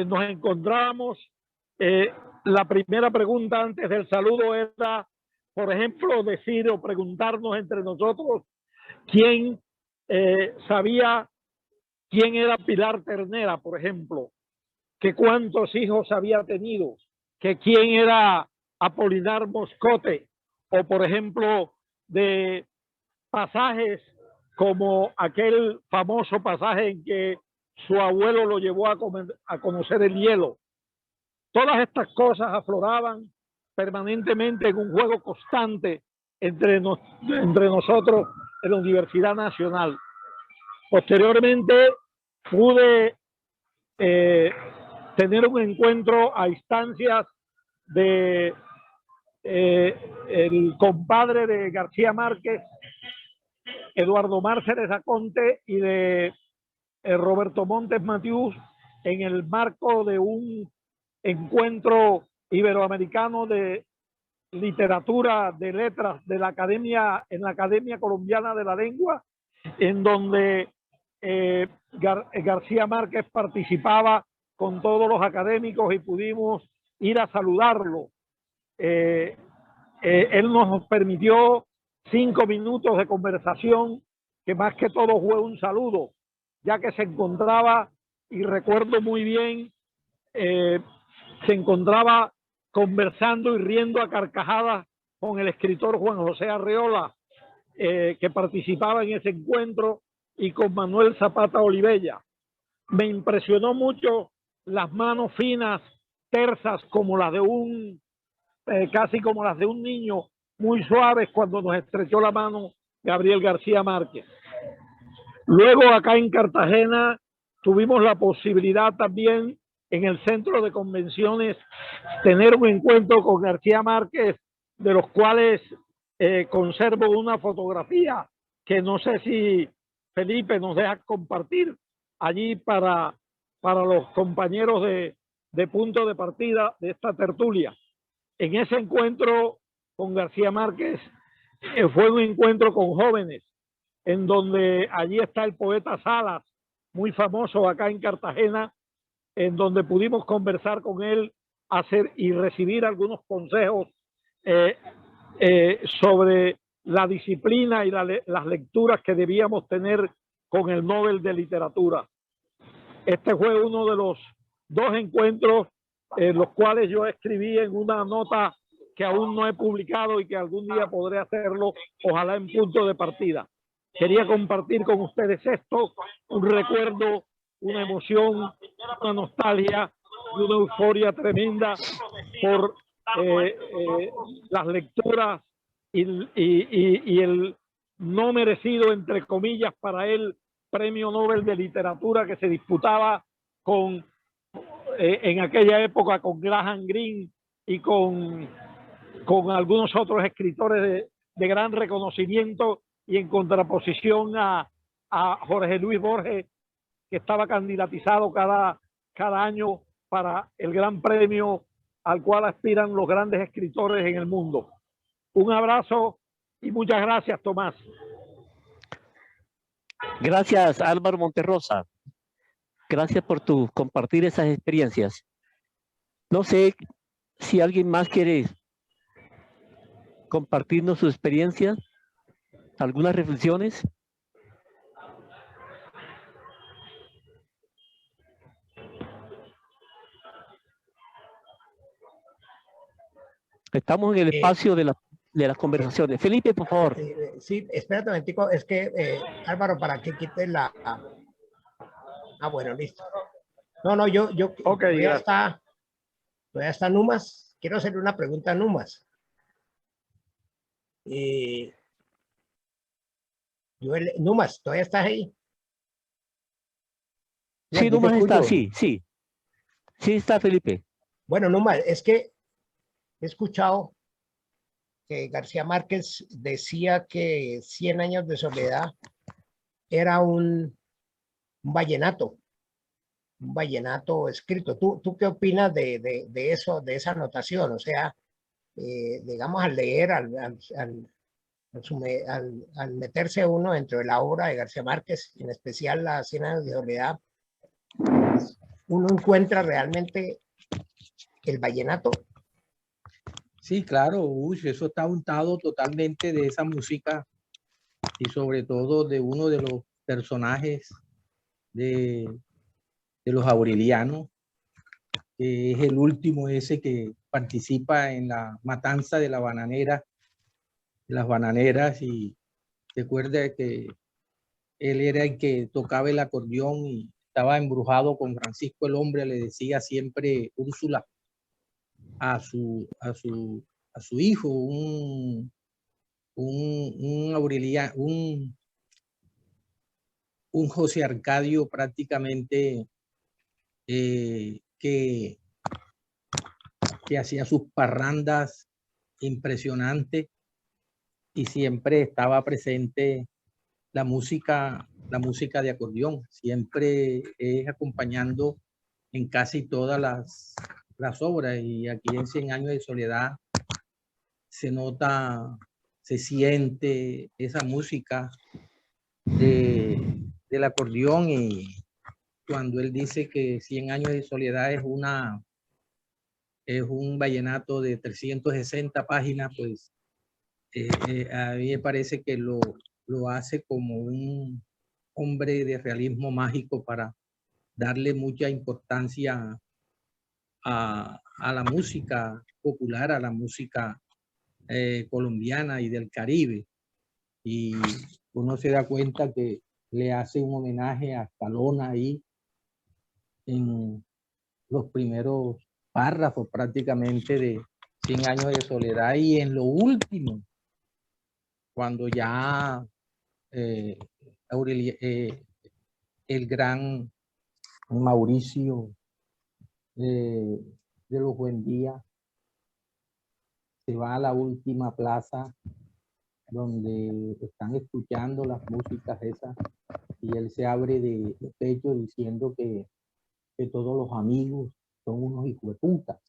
nos encontrábamos. La primera pregunta antes del saludo era, por ejemplo, decir o preguntarnos entre nosotros quién sabía quién era Pilar Ternera, por ejemplo, que cuántos hijos había tenido, que quién era Apolinar Moscote, o por ejemplo, de pasajes como aquel famoso pasaje en que su abuelo lo llevó a conocer el hielo. Todas estas cosas afloraban permanentemente en un juego constante entre nosotros en la Universidad Nacional. Posteriormente pude tener un encuentro a instancias de el compadre de García Márquez, Eduardo Márceles Aconte, y de Roberto Montes Matiús, en el marco de un encuentro iberoamericano de literatura, de letras de la Academia, en la Academia Colombiana de la Lengua, en donde García Márquez participaba con todos los académicos y pudimos ir a saludarlo. Él nos permitió 5 minutos de conversación, que más que todo fue un saludo, ya que se encontraba, y recuerdo muy bien, se encontraba conversando y riendo a carcajadas con el escritor Juan José Arreola, que participaba en ese encuentro, y con Manuel Zapata Olivella. Me impresionó mucho las manos finas, tersas, como las de un, casi como las de un niño, muy suaves, cuando nos estrechó la mano Gabriel García Márquez. Luego, acá en Cartagena, tuvimos la posibilidad también en el centro de convenciones tener un encuentro con García Márquez, de los cuales conservo una fotografía que no sé si Felipe nos deja compartir allí para los compañeros de punto de partida de esta tertulia. En ese encuentro con García Márquez fue un encuentro con jóvenes, en donde allí está el poeta Salas, muy famoso acá en Cartagena, en donde pudimos conversar con él, hacer y recibir algunos consejos sobre la disciplina y las lecturas que debíamos tener con el Nobel de Literatura. Este fue uno de los 2 encuentros los cuales yo escribí en una nota que aún no he publicado y que algún día podré hacerlo, ojalá en punto de partida. Quería compartir con ustedes esto, un recuerdo, una emoción, una nostalgia y una euforia tremenda por las lecturas y el no merecido, entre comillas, para él, Premio Nobel de Literatura que se disputaba con en aquella época con Graham Greene y con algunos otros escritores de gran reconocimiento, y en contraposición a Jorge Luis Borges, que estaba candidatizado cada año para el gran premio al cual aspiran los grandes escritores en el mundo. Un abrazo y muchas gracias, Tomás. Gracias, Álvaro Monterrosa. Gracias por compartir esas experiencias. No sé si alguien más quiere compartirnos su experiencia, algunas reflexiones. Estamos en el espacio de las conversaciones. Felipe, por favor. Sí, espérate un momentico, es que Álvaro, para que quite la... bueno, listo. No, yo okay, todavía está Numas. Quiero hacerle una pregunta a Numas. Numas, ¿todavía estás ahí? Sí, Numas está, sí está, Felipe. Bueno, Numas, es que he escuchado que García Márquez decía que 100 años de soledad era un vallenato escrito. ¿Tú qué opinas de eso, de esa anotación? O sea, digamos, al leer, al meterse uno dentro de la obra de García Márquez, en especial las 100 años de soledad, uno encuentra realmente el vallenato. Sí, claro, uy, eso está untado totalmente de esa música y sobre todo de uno de los personajes de los aurelianos, que es el último ese que participa en la matanza de la bananera, de las bananeras, y recuerda que él era el que tocaba el acordeón y estaba embrujado con Francisco el Hombre, le decía siempre Úrsula a su hijo, un José Arcadio prácticamente que hacía sus parrandas impresionantes y siempre estaba presente la música de acordeón, siempre es acompañando en casi todas las obras, y aquí en 100 años de soledad se nota, se siente esa música del acordeón, y cuando él dice que 100 años de soledad es un vallenato de 360 páginas, pues a mí me parece que lo hace como un hombre de realismo mágico para darle mucha importancia a la música popular, a la música colombiana y del Caribe. Y uno se da cuenta que le hace un homenaje a Escalona ahí en los primeros párrafos prácticamente de 100 años de soledad, y en lo último, cuando ya el gran Mauricio de los Buendía se va a la última plaza donde están escuchando las músicas esas, y él se abre de pecho diciendo que todos los amigos son unos hijueputas,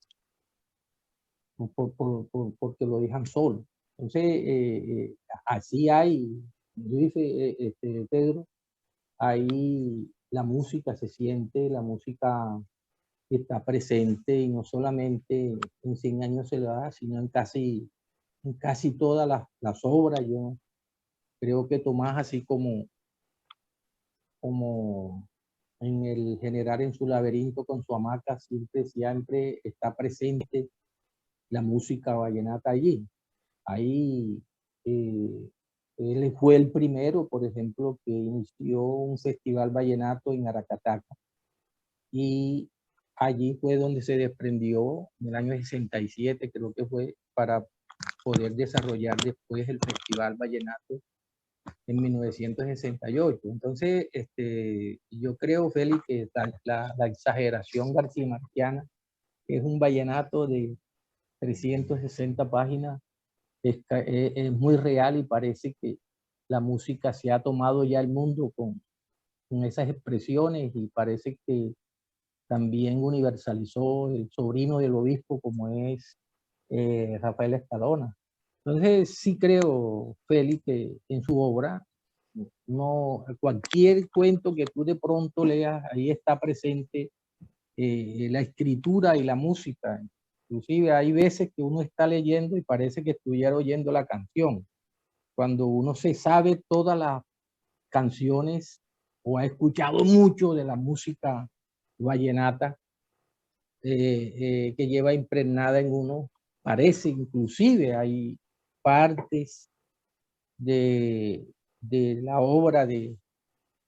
porque lo dejan solo. Entonces, así hay, dice Pedro, ahí la música se siente, la música está presente, y no solamente en 100 años se da, sino en casi todas las obras. Yo creo que Tomás, así como en el General en su laberinto con su hamaca, siempre está presente la música vallenata allí. Ahí él fue el primero, por ejemplo, que inició un festival vallenato en Aracataca, y allí fue donde se desprendió en el año 67, creo que fue, para poder desarrollar después el Festival Vallenato en 1968. Entonces, yo creo, Félix, que la exageración garcimarquiana es un vallenato de 360 páginas, es muy real, y parece que la música se ha tomado ya el mundo con esas expresiones, y parece que también universalizó el sobrino del obispo como es Rafael Escalona. Entonces sí creo, Félix, que en su obra, no, cualquier cuento que tú de pronto leas, ahí está presente la escritura y la música. Inclusive hay veces que uno está leyendo y parece que estuviera oyendo la canción. Cuando uno se sabe todas las canciones o ha escuchado mucho de la música vallenata que lleva impregnada en uno, parece, inclusive hay partes de la obra de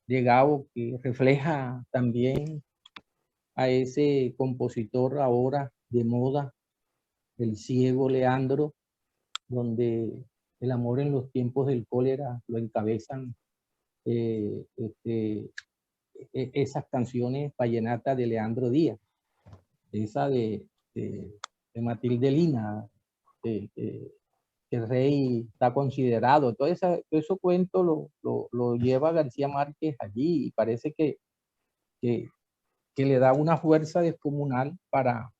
Gabo que refleja también a ese compositor ahora de moda, el ciego Leandro, donde el amor en los tiempos del cólera lo encabezan esas canciones vallenatas de Leandro Díaz, esa de Matilde Lina, que el rey está considerado. Todo eso cuento lo lleva García Márquez allí, y parece que le da una fuerza descomunal para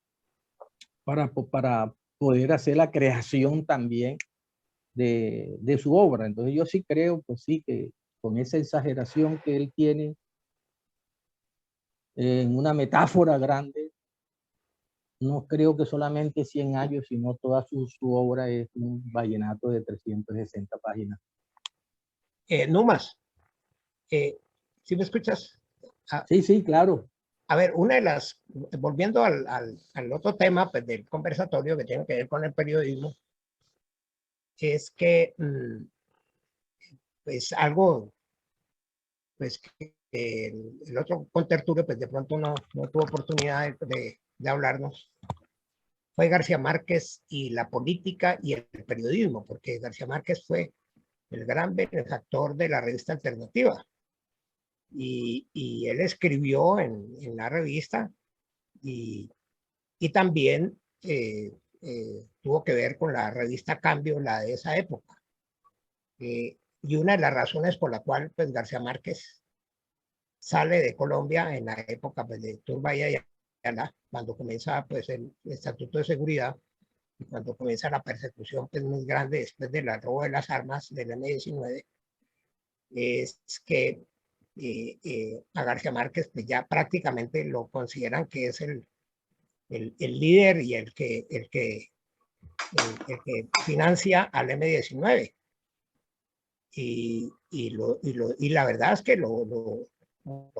poder hacer la creación también de su obra. Entonces yo sí creo, pues sí, que con esa exageración que él tiene, en una metáfora grande, no creo que solamente 100 años, sino toda su obra es un vallenato de 360 páginas. Numas, ¿sí me escuchas? Sí, sí, claro. A ver, una de las, volviendo al otro tema pues, del conversatorio que tiene que ver con el periodismo, es que pues algo, pues que el otro contertulio pues de pronto no tuvo oportunidad de hablarnos, fue García Márquez y la política y el periodismo, porque García Márquez fue el gran benefactor de la revista Alternativa. Y él escribió en la revista y también tuvo que ver con la revista Cambio, la de esa época. Y una de las razones por la cual pues, García Márquez sale de Colombia en la época pues, de Turbaya y Ayala, cuando comienza pues, el Estatuto de Seguridad y cuando comienza la persecución pues, muy grande después del robo de las armas del M-19, es que a García Márquez pues, ya prácticamente lo consideran que es el líder y el que financia al M-19. Y la verdad es que lo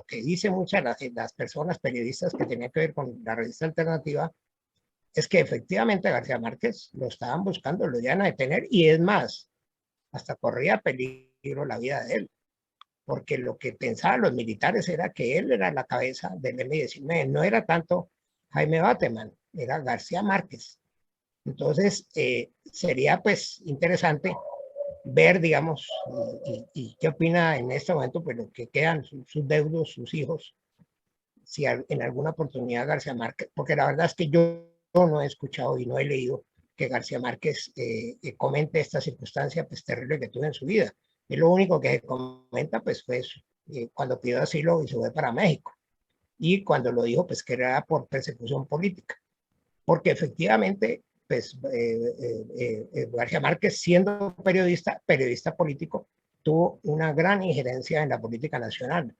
que dicen muchas las personas periodistas que tenían que ver con la revista Alternativa es que efectivamente García Márquez lo estaban buscando, lo iban a detener y es más, hasta corría peligro la vida de él, porque lo que pensaban los militares era que él era la cabeza del M-19, no era tanto Jaime Bateman, era García Márquez. Entonces, sería pues interesante ver, digamos, y qué opina en este momento, pues lo que quedan sus deudos, sus hijos, si en alguna oportunidad García Márquez, porque la verdad es que yo no he escuchado y no he leído que García Márquez comente esta circunstancia pues terrible que tuvo en su vida. Y lo único que comenta pues fue eso, cuando pidió asilo y se fue para México. Y cuando lo dijo pues que era por persecución política. Porque efectivamente pues García Márquez, siendo periodista político, tuvo una gran injerencia en la política nacional.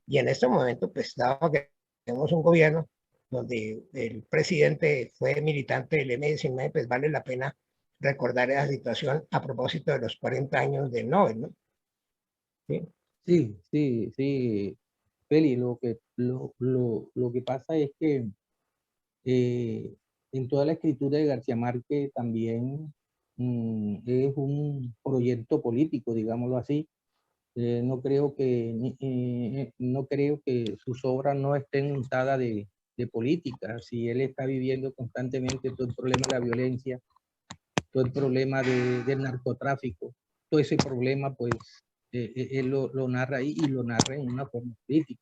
Y en este momento, pues dado que tenemos un gobierno donde el presidente fue militante del M-19, pues vale la pena recordar esa situación a propósito de los 40 años del Nobel, ¿no? Sí, sí, sí, sí. Feli, lo que pasa es que en toda la escritura de García Márquez también es un proyecto político, digámoslo así. No creo que sus obras no estén untadas de política. Si él está viviendo constantemente todo el problema de la violencia, todo el problema del narcotráfico, todo ese problema, pues él lo narra ahí y lo narra en una forma política.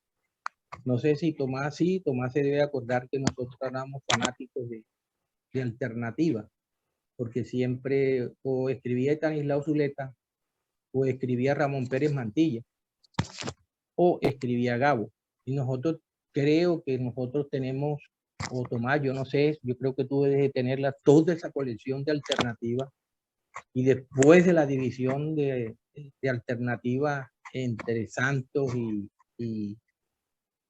No sé si Tomás se debe acordar que nosotros éramos fanáticos de Alternativa, porque siempre o escribía Estanislao Zuleta o escribía Ramón Pérez Mantilla o escribía Gabo. Y creo que nosotros tenemos, o Tomás, yo no sé, yo creo que tú debes de tenerla, toda esa colección de Alternativa. Y después de la división de Alternativa entre Santos y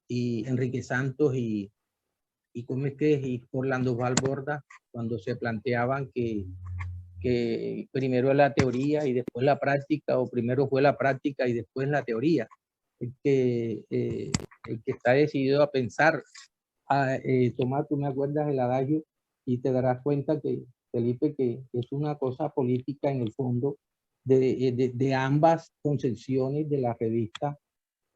Enrique Santos y cómo es que y Orlando Valborda, cuando se planteaban que primero la teoría y después la práctica, o primero fue la práctica y después la teoría. El que está decidido a pensar, Tomás, tú me acuerdas del adagio y te darás cuenta que, Felipe, que es una cosa política en el fondo de ambas concepciones de la revista,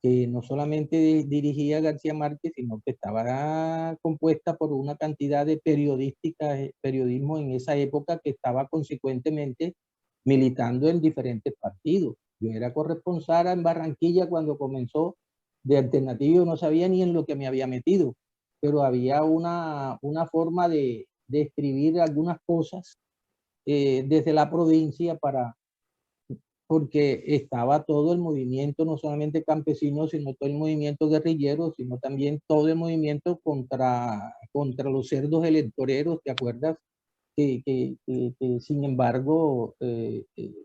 que no solamente dirigía García Márquez, sino que estaba compuesta por una cantidad de periodismo en esa época que estaba consecuentemente militando en diferentes partidos. Yo era corresponsal en Barranquilla cuando comenzó de Alternativa, yo no sabía ni en lo que me había metido, pero había una forma de escribir algunas cosas desde la provincia porque estaba todo el movimiento, no solamente campesino, sino todo el movimiento guerrillero, sino también todo el movimiento contra los cerdos electoreros, ¿te acuerdas? Que sin embargo,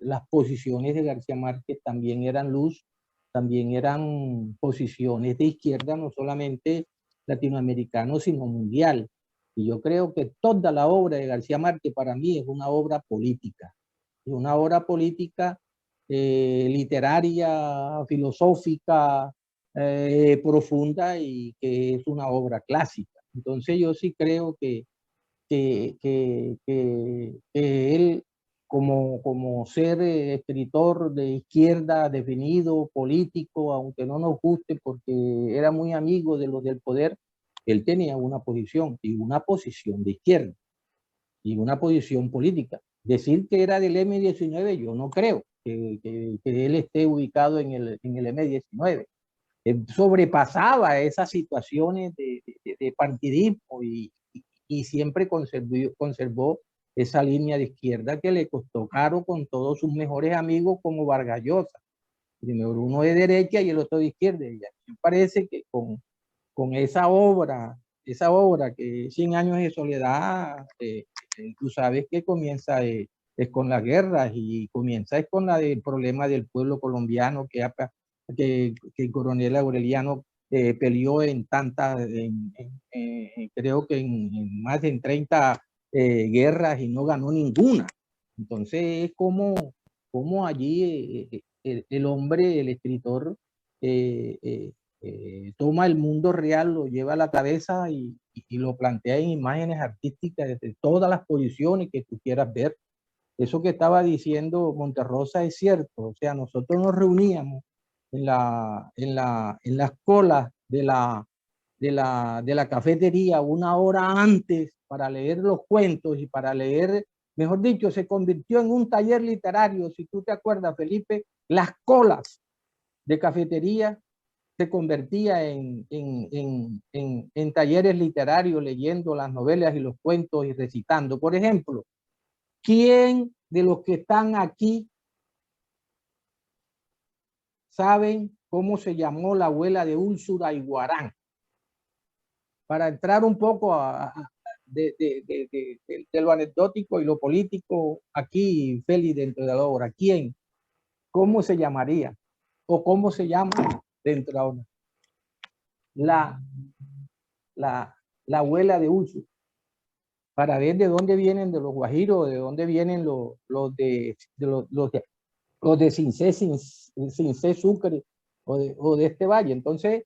las posiciones de García Márquez también eran luz, también eran posiciones de izquierda, no solamente latinoamericano, sino mundial. Y yo creo que toda la obra de García Márquez para mí es una obra política. Es una obra política, literaria, filosófica, profunda, y que es una obra clásica. Entonces yo sí creo que él, como ser escritor de izquierda definido, político, aunque no nos guste porque era muy amigo de los del poder, él tenía una posición, y una posición de izquierda, y una posición política. Decir que era del M-19, yo no creo que él esté ubicado en el M-19. Él sobrepasaba esas situaciones de partidismo, y siempre conservó esa línea de izquierda que le costó caro con todos sus mejores amigos como Vargas Llosa. Primero uno de derecha y el otro de izquierda. Y me parece que con esa obra que 100 años de soledad, tú sabes que comienza es con las guerras, y comienza es con el problema del pueblo colombiano que el coronel Aureliano peleó en tantas, creo que en más de 30 guerras, y no ganó ninguna. Entonces es como allí el hombre, el escritor, toma el mundo real, lo lleva a la cabeza, y lo plantea en imágenes artísticas desde todas las posiciones que tú quieras ver. Eso que estaba diciendo Monterrosa es cierto. O sea, nosotros nos reuníamos en las colas de la cafetería una hora antes para leer los cuentos y para leer, mejor dicho, se convirtió en un taller literario. Si tú te acuerdas, Felipe, las colas de cafetería se convertía en talleres literarios, leyendo las novelas y los cuentos y recitando. Por ejemplo, ¿quién de los que están aquí saben cómo se llamó la abuela de Úrsula Iguarán? Para entrar un poco de lo anecdótico y lo político aquí, Félix, dentro de la obra. ¿Quién? ¿Cómo se llamaría? ¿O cómo se llama dentro de la obra? La abuela de Úrsula. Para ver de dónde vienen, de los guajiros, de dónde vienen los de Cincé Sucre, o de este valle. Entonces,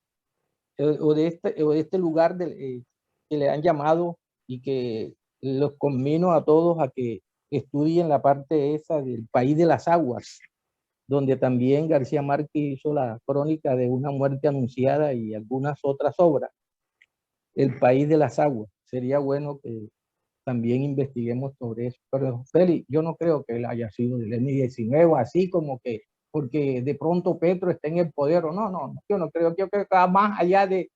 o de este lugar que le han llamado, y que los conmino a todos a que estudien la parte esa del País de las Aguas, donde también García Márquez hizo la crónica de una muerte anunciada y algunas otras obras. El País de las Aguas. Sería bueno que también investiguemos sobre eso. Pero Félix, yo no creo que él haya sido del M-19, así como que porque de pronto Petro está en el poder, o no, yo no creo. Yo creo que va más allá de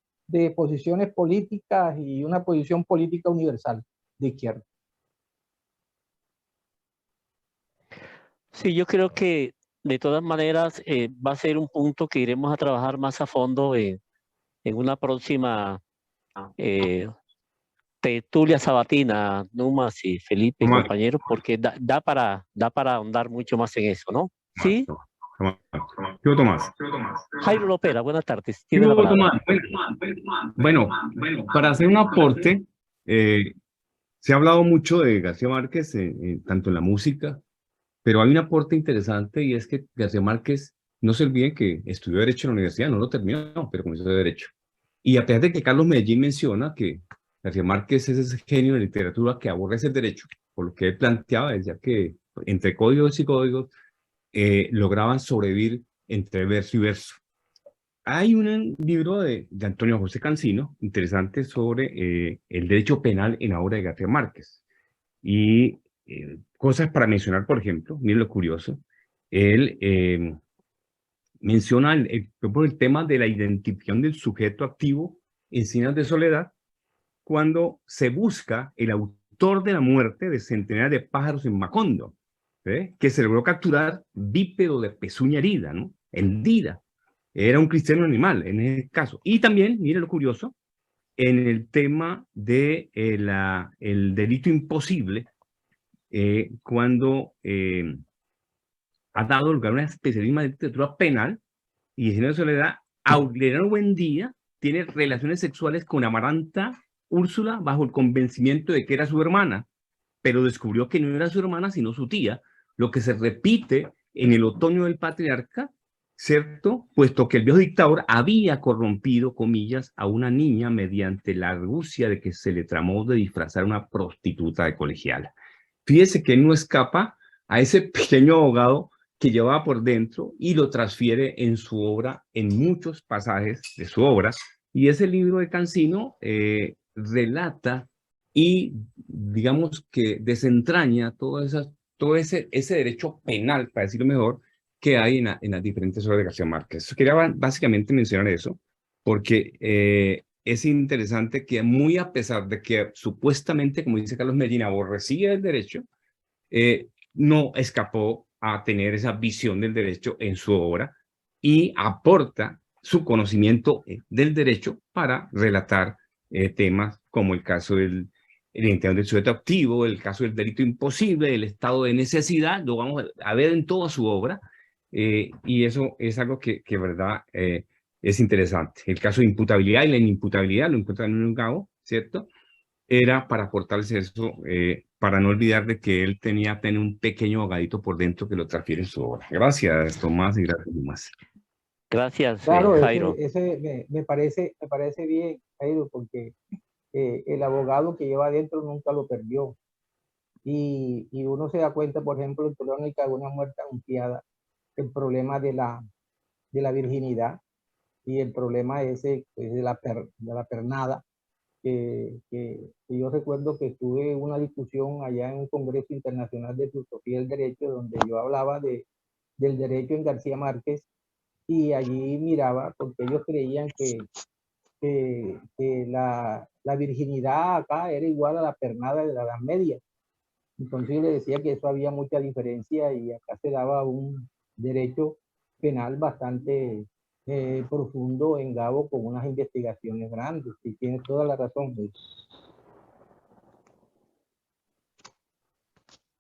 posiciones políticas, y una posición política universal de izquierda. Sí, yo creo que de todas maneras va a ser un punto que iremos a trabajar más a fondo en una próxima tertulia sabatina, Numas y Felipe, Tomás, compañeros, porque da para ahondar mucho más en eso, ¿no? Sí, yo, Tomás. Jairo Lopera, buenas tardes, tiene la Yo, palabra. Tomás. Bueno, para hacer un aporte, se ha hablado mucho de García Márquez, tanto en la música, pero hay un aporte interesante, y es que García Márquez, no se olviden que estudió Derecho en la universidad, no lo terminó, pero comenzó de Derecho. Y a pesar de que Carlos Medellín menciona que García Márquez es ese genio de literatura que aborrece el derecho, por lo que él planteaba, decía que entre códigos y códigos lograban sobrevivir entre verso y verso. Hay un libro de Antonio José Cancino interesante sobre el derecho penal en la obra de García Márquez. Y cosas para mencionar, por ejemplo, miren lo curioso, él menciona el tema de la identificación del sujeto activo en Cien años de soledad, cuando se busca el autor de la muerte de centenares de pájaros en Macondo, que se logró capturar bípedo de pezuña herida, ¿no? Hendida. Era un cristiano animal en ese caso. Y también, mire lo curioso, en el tema de el delito imposible, cuando ha dado lugar a una especialidad de literatura penal, y en eso le da Aureliano Buendía, tiene relaciones sexuales con Amaranta Úrsula bajo el convencimiento de que era su hermana, pero descubrió que no era su hermana, sino su tía, lo que se repite en el otoño del patriarca, ¿cierto? Puesto que el viejo dictador había corrompido, comillas, a una niña mediante la argucia de que se le tramó de disfrazar a una prostituta de colegiala. Fíjese que él no escapa a ese pequeño abogado que llevaba por dentro y lo transfiere en su obra, en muchos pasajes de su obra. Y ese libro de Cancino relata y, digamos, que desentraña todo ese derecho penal, para decirlo mejor, que hay en las diferentes obras de García Márquez. Quería básicamente mencionar eso, porque es interesante que muy a pesar de que supuestamente, como dice Carlos Medina, aborrecía el derecho, no escapó a tener esa visión del derecho en su obra y aporta su conocimiento del derecho para relatar temas como el caso del identidad del sujeto activo, el caso del delito imposible, el estado de necesidad, lo vamos a ver en toda su obra, y eso es algo que verdad es interesante. El caso de imputabilidad y la inimputabilidad, lo encuentran en un cabo, ¿cierto? Era para aportarles eso, para no olvidar de que él tenía un pequeño ahogadito por dentro que lo transfiere en su obra. Gracias, Tomás, y gracias, Tomás. Gracias, Claro, Jairo. me parece bien, Jairo, porque el abogado que lleva adentro nunca lo perdió. Y uno se da cuenta, por ejemplo, en Crónica de una muerte anunciada, el problema de la virginidad y el problema ese pues, de la pernada, que yo recuerdo que tuve una discusión allá en un Congreso Internacional de Filosofía del Derecho, donde yo hablaba del derecho en García Márquez, y allí miraba, porque ellos creían que la virginidad acá era igual a la pernada de la Edad Media. Entonces yo le decía que eso había mucha diferencia y acá se daba un derecho penal bastante profundo en Gabo con unas investigaciones grandes. Y tienes toda la razón.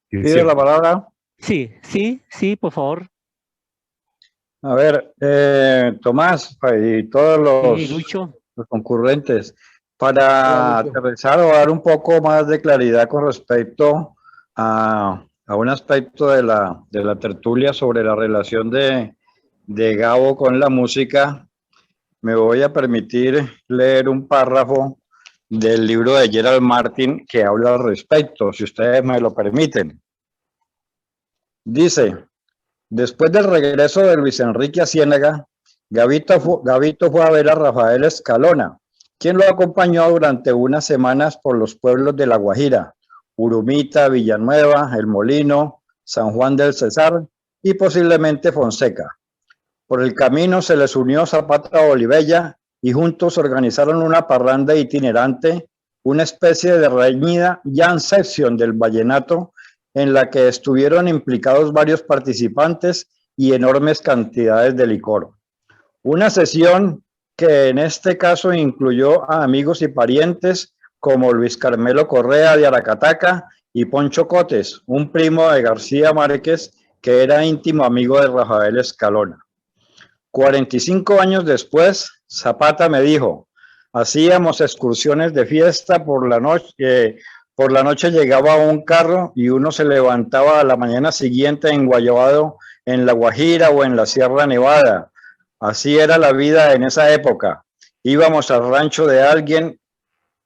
¿Pide la palabra? Sí, por favor. A ver, Tomás y todos Sí, Lucho. los concurrentes, para aterrizar o dar un poco más de claridad con respecto a un aspecto de la tertulia sobre la relación de Gabo con la música, me voy a permitir leer un párrafo del libro de Gerald Martin que habla al respecto, si ustedes me lo permiten. Dice: después del regreso de Luis Enrique a Ciénaga, Gabito fue a ver a Rafael Escalona, quien lo acompañó durante unas semanas por los pueblos de La Guajira, Urumita, Villanueva, El Molino, San Juan del Cesar y posiblemente Fonseca. Por el camino se les unió Zapata Olivella y juntos organizaron una parranda itinerante, una especie de reñida jam session del vallenato, en la que estuvieron implicados varios participantes y enormes cantidades de licor. Una sesión que en este caso incluyó a amigos y parientes como Luis Carmelo Correa de Aracataca y Poncho Cotes, un primo de García Márquez que era íntimo amigo de Rafael Escalona. 45 años después, Zapata me dijo: hacíamos excursiones de fiesta por la noche. Por la noche llegaba un carro y uno se levantaba a la mañana siguiente enguayabado en La Guajira o en la Sierra Nevada. Así era la vida en esa época. Íbamos al rancho de alguien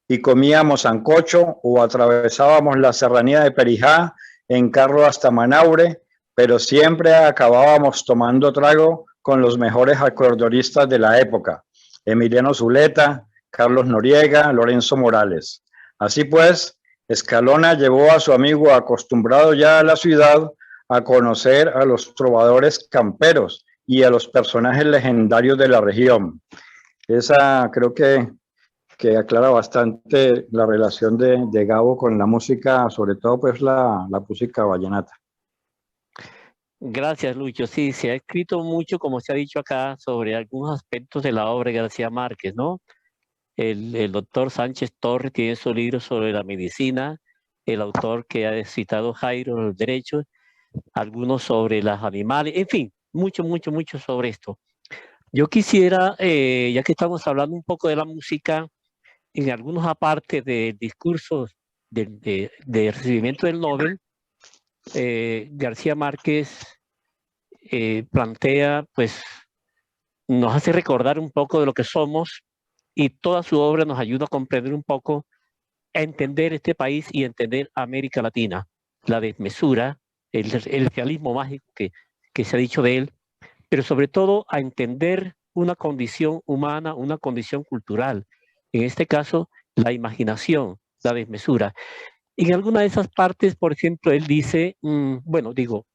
y comíamos sancocho o atravesábamos la serranía de Perijá en carro hasta Manaure, pero siempre acabábamos tomando trago con los mejores acordeonistas de la época: Emiliano Zuleta, Carlos Noriega, Lorenzo Morales. Así pues, Escalona llevó a su amigo, acostumbrado ya a la ciudad, a conocer a los trovadores camperos y a los personajes legendarios de la región. Esa creo que aclara bastante la relación de Gabo con la música, sobre todo pues la música vallenata. Gracias, Lucho. Sí, se ha escrito mucho, como se ha dicho acá, sobre algunos aspectos de la obra de García Márquez, ¿no? El doctor Sánchez Torres tiene su libro sobre la medicina, el autor que ha citado Jairo, los derechos, algunos sobre los animales, en fin, mucho sobre esto. Yo quisiera, ya que estamos hablando un poco de la música, en algunos apartes de discursos de recibimiento del Nobel, García Márquez plantea, pues, nos hace recordar un poco de lo que somos y toda su obra nos ayuda a comprender un poco, a entender este país y entender América Latina, la desmesura, el realismo mágico que se ha dicho de él, pero sobre todo a entender una condición humana, una condición cultural. En este caso, la imaginación, la desmesura. En alguna de esas partes, por ejemplo, él dice, bueno, digo,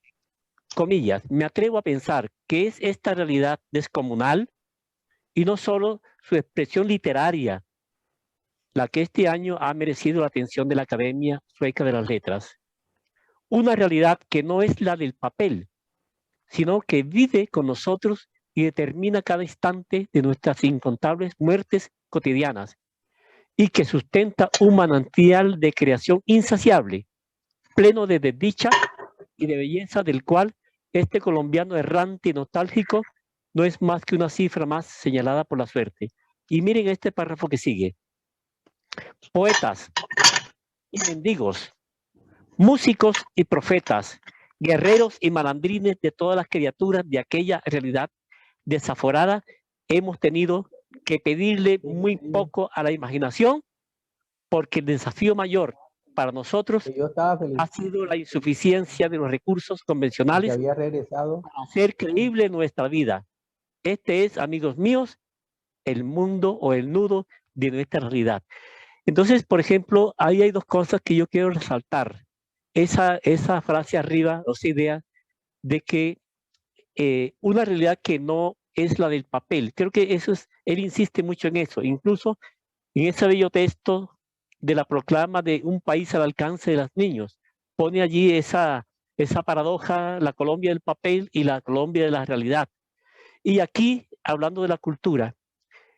comillas, me atrevo a pensar que es esta realidad descomunal y no solo su expresión literaria, la que este año ha merecido la atención de la Academia Sueca de las Letras. Una realidad que no es la del papel, sino que vive con nosotros y determina cada instante de nuestras incontables muertes cotidianas y que sustenta un manantial de creación insaciable, pleno de desdicha y de belleza, del cual este colombiano errante y nostálgico no es más que una cifra más señalada por la suerte. Y miren este párrafo que sigue. Poetas y mendigos, músicos y profetas, guerreros y malandrines de todas las criaturas de aquella realidad desaforada, hemos tenido que pedirle muy poco a la imaginación, porque el desafío mayor para nosotros ha sido la insuficiencia de los recursos convencionales para hacer creíble nuestra vida. Este es, amigos míos, el mundo o el nudo de nuestra realidad. Entonces, por ejemplo, ahí hay dos cosas que yo quiero resaltar. Esa frase arriba, esa idea de que una realidad que no es la del papel. Creo que eso es, él insiste mucho en eso. Incluso en ese bello texto de la proclama de un país al alcance de los niños, pone allí esa paradoja, la Colombia del papel y la Colombia de la realidad. Y aquí, hablando de la cultura,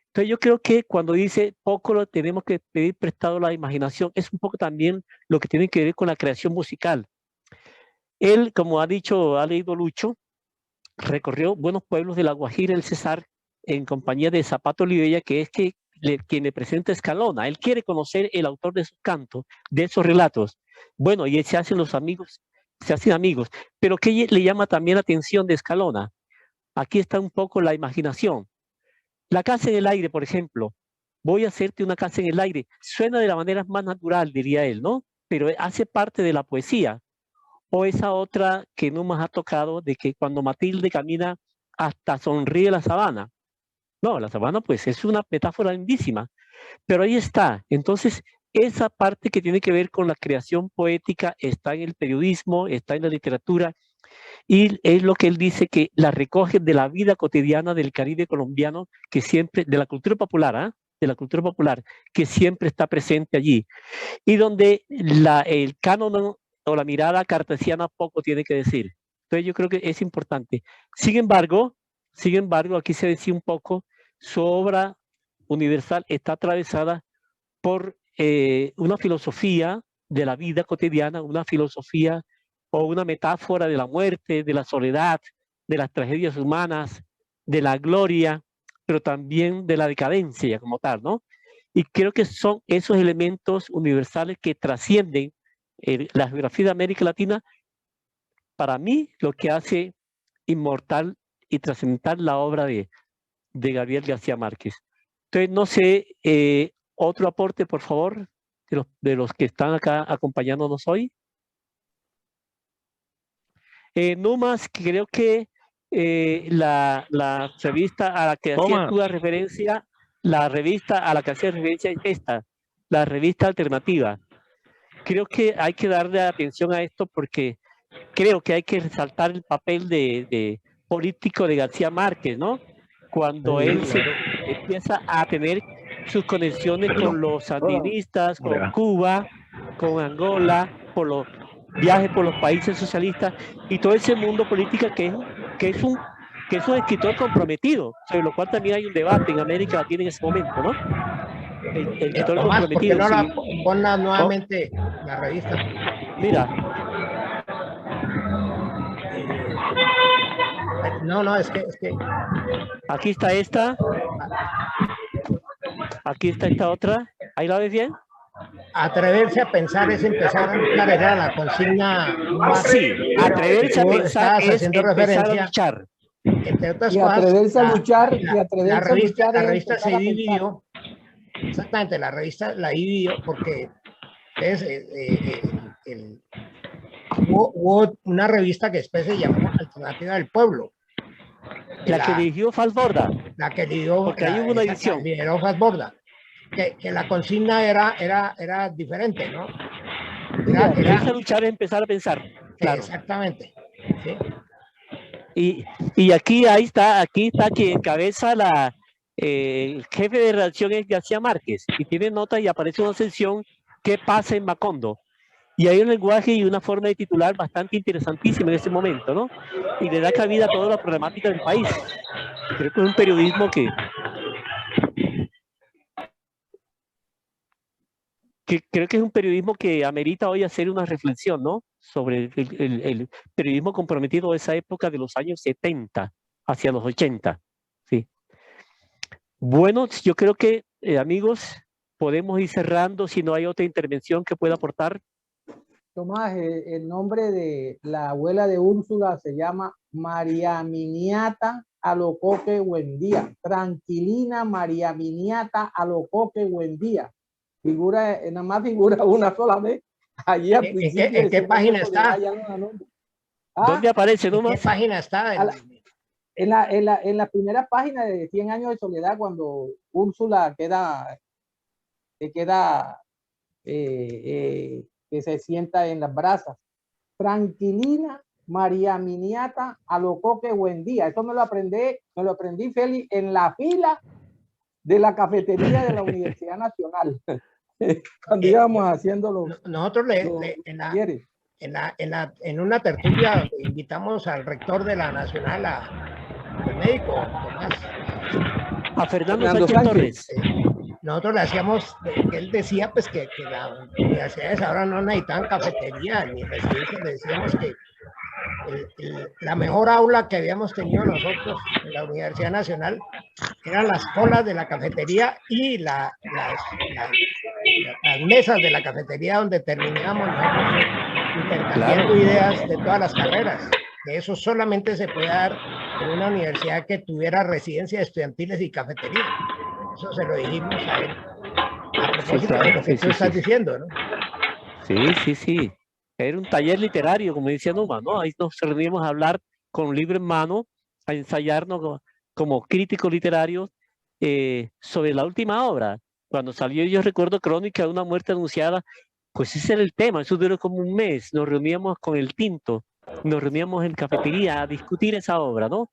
entonces yo creo que cuando dice poco lo tenemos que pedir prestado a la imaginación, es un poco también lo que tiene que ver con la creación musical. Él, como ha dicho, ha leído Lucho, recorrió buenos pueblos de La Guajira, el Cesar, en compañía de Zapato Olivella, que es quien le presenta Escalona. Él quiere conocer el autor de sus cantos, de esos relatos. Bueno, y se hacen los amigos, se hacen amigos. Pero ¿qué le llama también la atención de Escalona? Aquí está un poco la imaginación. La casa en el aire, por ejemplo. Voy a hacerte una casa en el aire. Suena de la manera más natural, diría él, ¿no? Pero hace parte de la poesía. O esa otra que no más ha tocado, de que cuando Matilde camina hasta sonríe la sabana. No, la sabana pues es una metáfora lindísima, pero ahí está. Entonces, esa parte que tiene que ver con la creación poética está en el periodismo, está en la literatura, y es lo que él dice que la recoge de la vida cotidiana del Caribe colombiano, que siempre, de la cultura popular, de la cultura popular, que siempre está presente allí, y donde el canon o la mirada cartesiana poco tiene que decir. Entonces yo creo que es importante. Sin embargo, aquí se decía un poco, su obra universal está atravesada por una filosofía de la vida cotidiana, una filosofía o una metáfora de la muerte, de la soledad, de las tragedias humanas, de la gloria, pero también de la decadencia como tal, ¿no? Y creo que son esos elementos universales que trascienden la geografía de América Latina, para mí, lo que hace inmortal y trascendental la obra de Gabriel García Márquez. Entonces, no sé, otro aporte, por favor, de los que están acá acompañándonos hoy. No más, creo que la revista a la que hacía tú referencia, la revista a la que hacía referencia es esta, la revista alternativa. Creo que hay que darle atención a esto porque creo que hay que resaltar el papel de político de García Márquez, ¿no? Cuando él empieza a tener sus conexiones con los sandinistas, con Cuba, con Angola, por los viajes por los países socialistas y todo ese mundo político que es un escritor comprometido, sobre lo cual también hay un debate en América Latina en ese momento, ¿no? El escritor Tomás, comprometido. ¿por qué no ponla nuevamente la revista? Mira. No, es que Aquí está esta. Aquí está esta otra. ¿Ahí la ves bien? atreverse a pensar es empezar a luchar, era la consigna más. Sí, atreverse a Tú pensar estabas es haciendo empezar a referencia, luchar. entre otras Y cosas, atreverse a luchar, y la atreverse a revista, luchar la es revista empezar se a pensar. dividió, exactamente, la revista la dividió porque hubo una revista que después se llamó Alternativa del Pueblo. La que dirigió Falsborda. La que lideró, Porque ahí hubo una edición. lideró Falsborda. Que la consigna era diferente, ¿no? Atreverse a luchar es empezar a pensar. Claro. Exactamente. ¿Sí? Y aquí está quien encabeza el jefe de redacción es García Márquez y tiene nota y aparece una sección ¿Qué pasa en Macondo? Y hay un lenguaje y una forma de titular bastante interesantísima en ese momento, ¿no? Y le da cabida a toda la problemática del país. Creo que es un periodismo que creo que es un periodismo que amerita hoy hacer una reflexión, ¿no? Sobre el periodismo comprometido de esa época de los años 70 hacia los 80. Sí. Bueno, yo creo que, amigos, podemos ir cerrando si no hay otra intervención que pueda aportar. Tomás, el nombre de la abuela de Úrsula se llama María Miniata Alocoque Buendía. Tranquilina María Miniata Alocoque Buendía. Figura, nada más figura una sola vez. Allí al principio. ¿En qué página está? ¿Dónde aparece, ¿En qué página está? En la primera página de 100 años de soledad, cuando Úrsula que se sienta en las brasas. Tranquilina María Miniata Alocoque Buendía. Eso me lo aprendí, Félix, en la fila de la cafetería de la Universidad Nacional. Cuando íbamos haciéndolo. Nosotros en una tertulia invitamos al rector de la Nacional, al médico Tomás. A Fernando Sánchez Torres. Nosotros le hacíamos, que él decía pues que las universidades ahora no necesitaban cafetería ni residencia. Le decíamos que la mejor aula que habíamos tenido nosotros en la Universidad Nacional eran las colas de la cafetería y las mesas de la cafetería donde terminábamos nosotros intercambiando ideas de todas las carreras. Que eso solamente se puede dar en una universidad que tuviera residencias estudiantiles y cafetería. Eso se lo dijimos a él. A propósito de lo que tú estás diciendo, ¿no? Sí. Era un taller literario, como decía Numa, ¿no? Ahí nos reuníamos a hablar con un libro en mano, a ensayarnos como críticos literarios sobre la última obra. Cuando salió, yo recuerdo, Crónica de una muerte anunciada, pues ese era el tema, eso duró como un mes. Nos reuníamos con el tinto, nos reuníamos en cafetería a discutir esa obra, ¿no?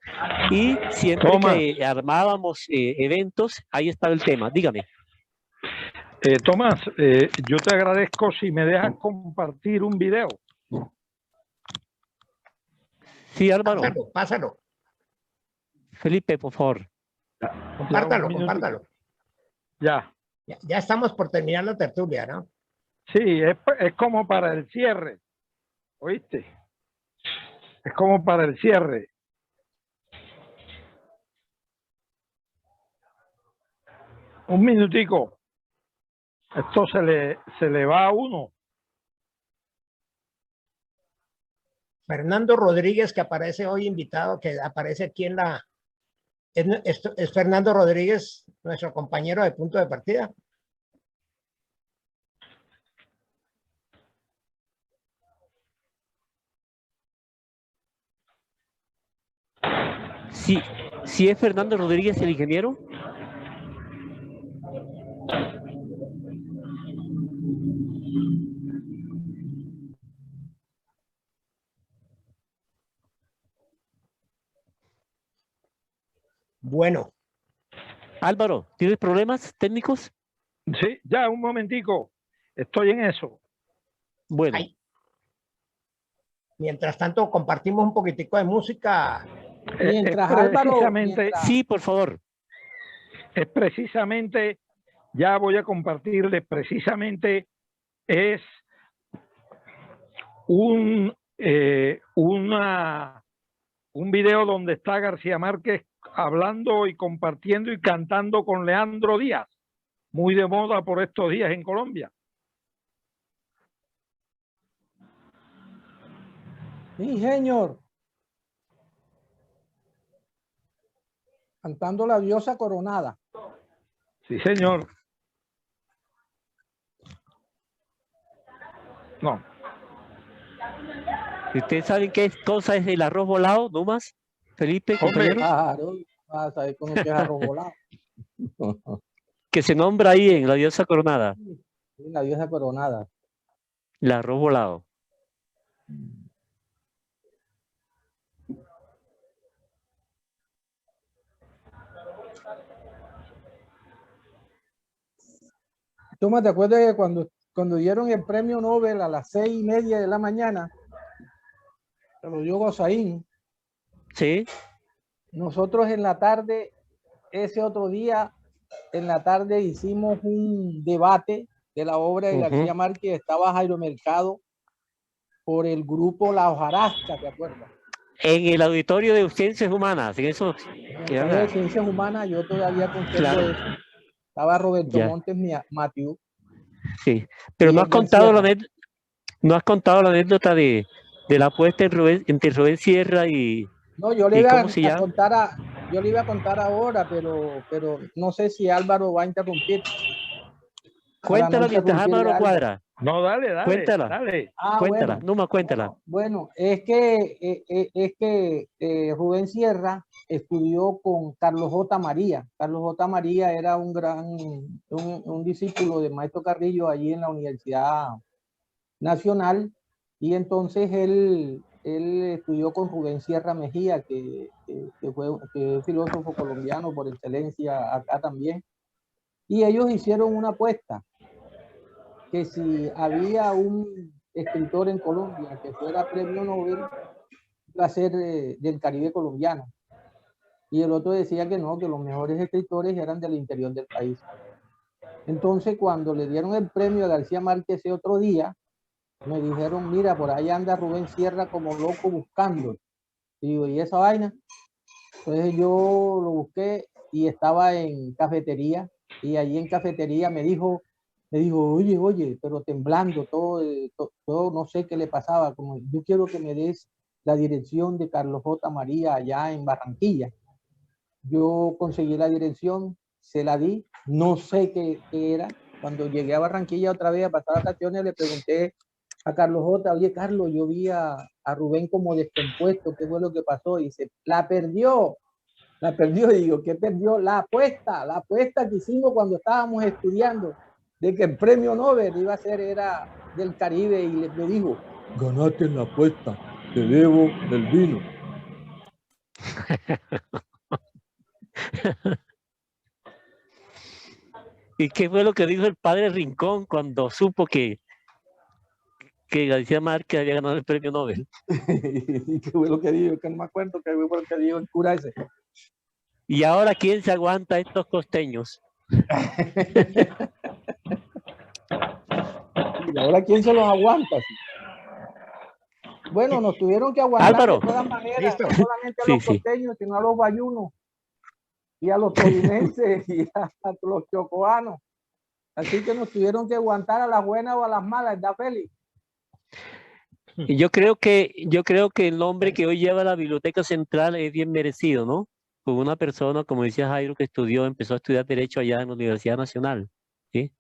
Y siempre que armábamos eventos, ahí estaba el tema. Dígame. Tomás, yo te agradezco si me dejas compartir un video. Sí, Álvaro. Pásalo. Felipe, por favor. Compártalo. Ya estamos por terminar la tertulia, ¿no? Sí, es como para el cierre. ¿Oíste? Es como para el cierre. Un minutico. Esto se le va a uno. Fernando Rodríguez, que aparece hoy invitado, que aparece aquí en la... ¿Es Fernando Rodríguez, nuestro compañero de punto de partida? Sí es Fernando Rodríguez el ingeniero. Bueno. Álvaro, ¿tienes problemas técnicos? Sí, ya, un momentico. Estoy en eso. Bueno. Mientras tanto, compartimos un poquitico de música. Mientras Álvaro... Sí, por favor. Es precisamente, ya voy a compartirles, precisamente es una un video donde está García Márquez hablando y compartiendo y cantando con Leandro Díaz, muy de moda por estos días en Colombia. Sí, señor. Cantando La Diosa Coronada. Sí, señor. No. ¿Ustedes saben qué cosa es el arroz volado, no más? Felipe, Hombre, compañeros, Claro, vas a saber cómo que es arroz volado. que se nombra ahí en La Diosa Coronada, Sí, La Diosa Coronada. el arroz volado. ¿Tú me te acuerdas que cuando dieron el premio Nobel a las 6:30 de la mañana, se lo dio Gozaín? Sí, Nosotros en la tarde, ese otro día, en la tarde hicimos un debate de la obra de García Márquez. Estaba Jairo Mercado por el grupo La Hojarasca, ¿te acuerdas? en el auditorio de Ciencias Humanas, en eso. En el Colegio de Ciencias Humanas, yo todavía conservo Claro. eso. Estaba Roberto Ya. Montes Matiu. Sí, pero Y no has Edgar contado Sierra. no has contado la anécdota de la apuesta entre Rubén Sierra y No, yo le iba ¿cómo se a llama? contar yo le iba a contar ahora, pero no sé si Álvaro va a interrumpir. Para no Cuéntala mientras interrumpirle Álvaro a Álvaro. cuadra. no, dale, Cuéntala. dale. Cuéntala, Bueno. Numa, cuéntala. Bueno, es que Rubén Sierra estudió con Carlos J. María. Carlos J. María era un discípulo de Maestro Carrillo allí en la Universidad Nacional, y entonces él estudió con Rubén Sierra Mejía, que es filósofo colombiano por excelencia acá también, y ellos hicieron una apuesta, que si había un escritor en Colombia que fuera premio Nobel, iba a ser del Caribe colombiano, y el otro decía que no, que los mejores escritores eran del interior del país. Entonces, cuando le dieron el premio a García Márquez ese otro día, me dijeron, mira, por ahí anda Rubén Sierra como loco buscando. Y digo, ¿y esa vaina? Entonces yo lo busqué y estaba en cafetería, y allí en cafetería me dijo, oye, pero temblando todo, no sé qué le pasaba, como yo quiero que me des la dirección de Carlos J. María allá en Barranquilla. Yo conseguí la dirección, se la di, no sé qué era. Cuando llegué a Barranquilla otra vez a pasar vacaciones, le pregunté a Carlos J. Oye, Carlos, yo vi a Rubén como descompuesto, ¿qué fue lo que pasó? Y dice, la perdió. Y digo, ¿qué perdió? La apuesta que hicimos cuando estábamos estudiando, de que el premio Nobel iba a ser, era del Caribe, y me dijo, ganaste en la apuesta, te debo el vino. ¿Y qué fue lo que dijo el padre Rincón cuando supo que García Márquez había ganado el premio Nobel? ¿Y qué fue lo que dijo? Que no me acuerdo qué fue lo que dijo el cura ese. ¿Y ahora quién se aguanta estos costeños? ¿Y ahora quién se los aguanta? Bueno, nos tuvieron que aguantar Álvaro. de todas maneras, Listo. no solamente a los costeños, sino a los bayunos, y a los tolimenses, y a los chocoanos. Así que nos tuvieron que aguantar a las buenas o a las malas, ¿verdad, Félix? Y yo creo que el nombre que hoy lleva la Biblioteca Central es bien merecido, ¿no? Con una persona, como decía Jairo, que empezó a estudiar Derecho allá en la Universidad Nacional, ¿sí?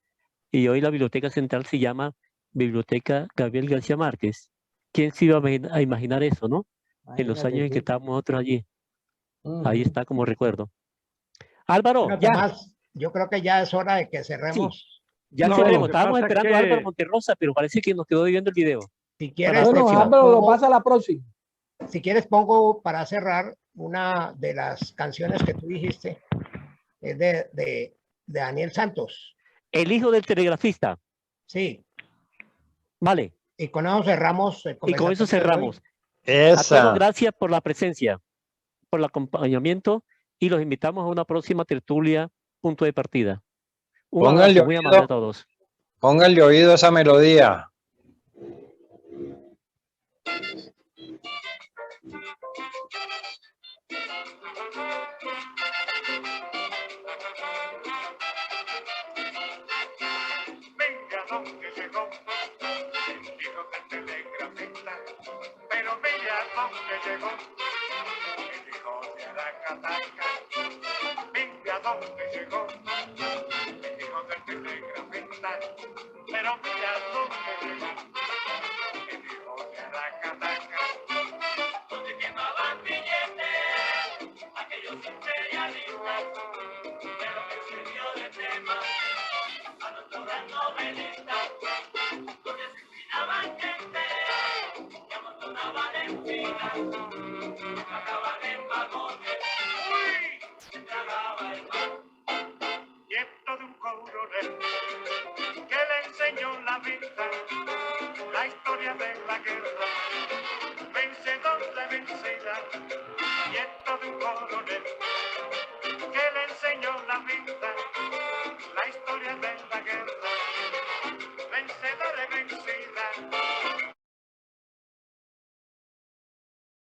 Y hoy la Biblioteca Central se llama Biblioteca Gabriel García Márquez. ¿Quién se iba a imaginar eso, no? En los años en que estábamos nosotros allí. Ahí está como recuerdo. Álvaro, Bueno, ya. Tomás, yo creo que ya es hora de que cerremos. Sí, ya No, cerremos. lo que Estábamos pasa es esperando a que- Álvaro Monterrosa, pero parece que nos quedó viendo el video. Si quieres, Para la Bueno, próxima. Álvaro lo pasa a la próxima. si quieres pongo para cerrar una de las canciones que tú dijiste, es de Daniel Santos. El hijo del telegrafista. Sí, Vale. y con eso cerramos el Y con eso conversatorio de hoy. cerramos. A todos Esa. gracias por la presencia, por el acompañamiento, y los invitamos a una próxima tertulia, punto de partida. Un Pónganle abrazo muy amable a oído. todos. Pónganle oído a esa melodía. dónde llegó el hijo de Aracataca. Mira dónde llegó el hijo del telegrafista. Pero mira dónde llegó el hijo de Aracataca. Donde quemaban billetes aquellos imperialistas, pero que sirvió de tema a nuestro gran novelista. Donde asesinaban gente y amontonaban en filas, mataban en vagones, se tragaba el mar. Nieto de un coronel que le enseñó la vida, la historia de la guerra, vencedor de vencida. Nieto de un coronel que le enseñó la vida, la historia de la guerra, vencedor de vencida.